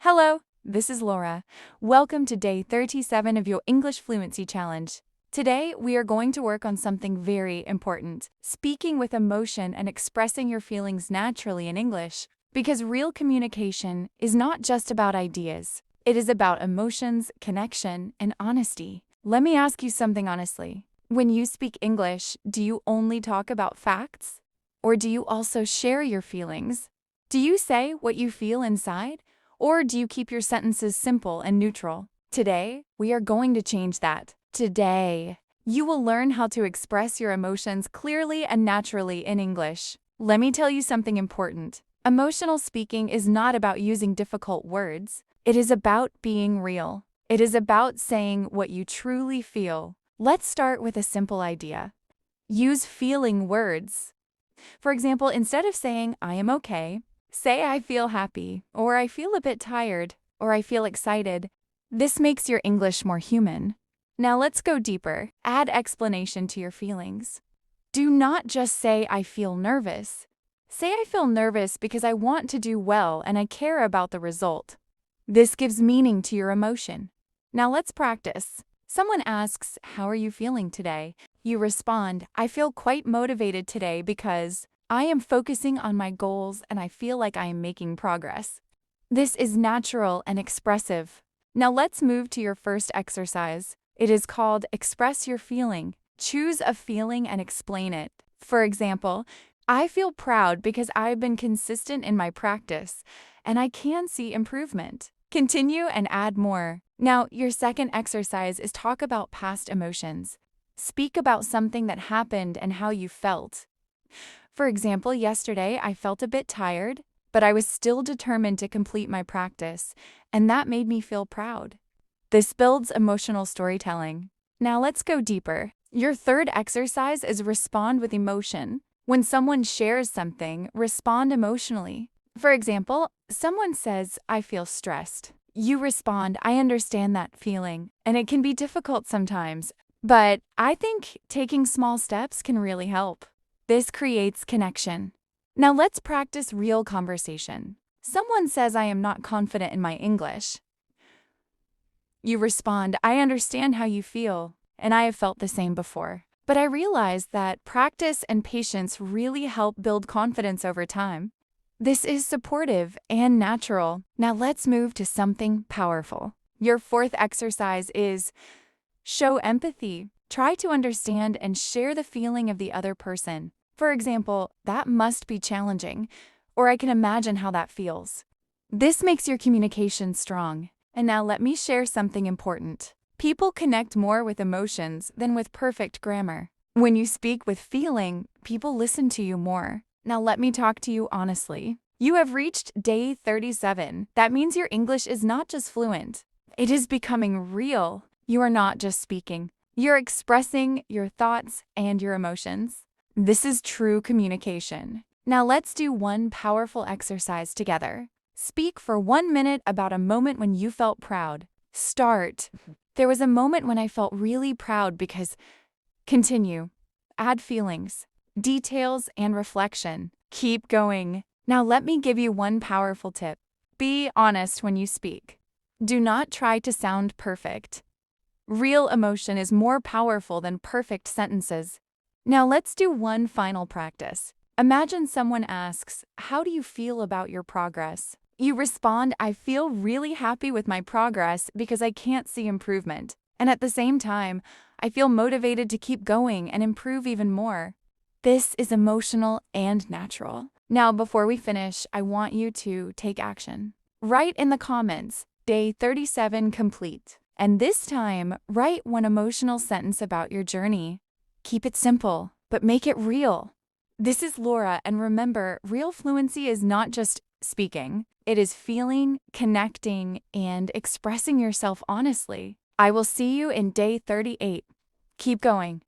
Hello, this is Laura. Welcome to day 37 of your English Fluency Challenge. Today, we are going to work on something very important, speaking with emotion and expressing your feelings naturally in English. Because real communication is not just about ideas. It is about emotions, connection, and honesty. Let me ask you something honestly. When you speak English, do you only talk about facts? Or do you also share your feelings? Do you say what you feel inside? Or do you keep your sentences simple and neutral? Today, we are going to change that. Today, you will learn how to express your emotions clearly and naturally in English. Let me tell you something important. Emotional speaking is not about using difficult words. It is about being real. It is about saying what you truly feel. Let's start with a simple idea. Use feeling words. For example, instead of saying, I am okay, say I feel happy, or I feel a bit tired, or I feel excited. This makes your English more human. Now let's go deeper. Add explanation to your feelings. Do not just say I feel nervous. Say I feel nervous because I want to do well and I care about the result. This gives meaning to your emotion. Now let's practice. Someone asks, how are you feeling today? You respond, I feel quite motivated today because I am focusing on my goals and I feel like I am making progress. This is natural and expressive. Now let's move to your first exercise. It is called Express Your Feeling. Choose a feeling and explain it. For example, I feel proud because I've been consistent in my practice and I can see improvement. Continue and add more. Now, your second exercise is talk about past emotions. Speak about something that happened and how you felt. For example, yesterday I felt a bit tired, but I was still determined to complete my practice, and that made me feel proud. This builds emotional storytelling. Now let's go deeper. Your third exercise is respond with emotion. When someone shares something, respond emotionally. For example, someone says, I feel stressed. You respond, I understand that feeling, and it can be difficult sometimes, but I think taking small steps can really help. This creates connection. Now let's practice real conversation. Someone says I am not confident in my English. You respond, I understand how you feel, and I have felt the same before. But I realize that practice and patience really help build confidence over time. This is supportive and natural. Now let's move to something powerful. Your fourth exercise is show empathy. Try to understand and share the feeling of the other person. For example, that must be challenging, or I can imagine how that feels. This makes your communication strong. And now let me share something important. People connect more with emotions than with perfect grammar. When you speak with feeling, people listen to you more. Now let me talk to you honestly. You have reached day 37. That means your English is not just fluent. It is becoming real. You are not just speaking. You're expressing your thoughts and your emotions. This is true communication. Now let's do one powerful exercise together. Speak for 1 minute about a moment when you felt proud. Start. There was a moment when I felt really proud because. Continue. Add feelings, details, and reflection. Keep going. Now let me give you one powerful tip. Be honest when you speak. Do not try to sound perfect. Real emotion is more powerful than perfect sentences. Now let's do one final practice. Imagine someone asks, how do you feel about your progress? You respond, I feel really happy with my progress because I can't see improvement. And at the same time, I feel motivated to keep going and improve even more. This is emotional and natural. Now, before we finish, I want you to take action. Write in the comments, day 37 complete. And this time, write one emotional sentence about your journey. Keep it simple, but make it real. This is Laura, and remember, real fluency is not just speaking. It is feeling, connecting, and expressing yourself honestly. I will see you in day 38. Keep going.